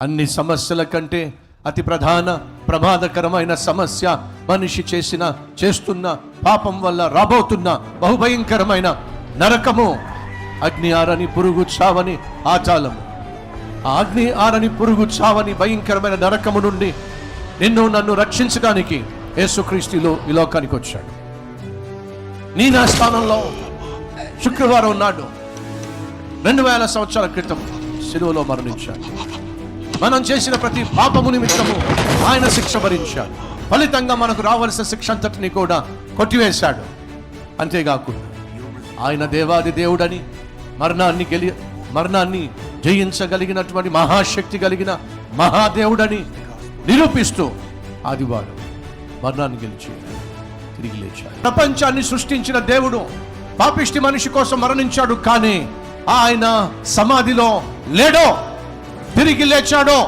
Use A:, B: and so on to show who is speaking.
A: అన్ని సమస్యల కంటే అతి ప్రమాదకరమైన సమస్య మనిషి చేస్తున్న పాపం వల్ల రాబోతున్న బహుభయంకరమైన నరకము. అగ్ని ఆరని పురుగు చావని ఆచాలము. ఆ అగ్ని ఆరని పురుగు చావని భయంకరమైన నరకము నుండి నిన్ను నన్ను రక్షించడానికి యేసుక్రీస్తులో ఈ లోకానికి వచ్చాడు. నా స్థానంలో శుక్రవారం నాడు 2000 సంవత్సరాల క్రితం శిలువలో మరణించాడు. మనం చేసిన ప్రతి పాపము నిమిత్తము ఆయన శిక్ష భరించాడు. ఫలితంగా మనకు రావాల్సిన శిక్ష అంతటిని కూడా కొట్టివేశాడు. అంతేకాకుండా ఆయన దేవాది దేవుడని మరణాన్ని జయించగలిగినటువంటి మహాశక్తి కలిగిన మహాదేవుడని నిరూపిస్తూ ఆదివారం మరణాన్ని గెలిచి తిరిగి లేచాడు. ప్రపంచాన్ని సృష్టించిన దేవుడు పాపిష్టి మనిషి కోసం మరణించాడు, కానీ ఆయన సమాధిలో లేడో, తిరిగి లేచాడో.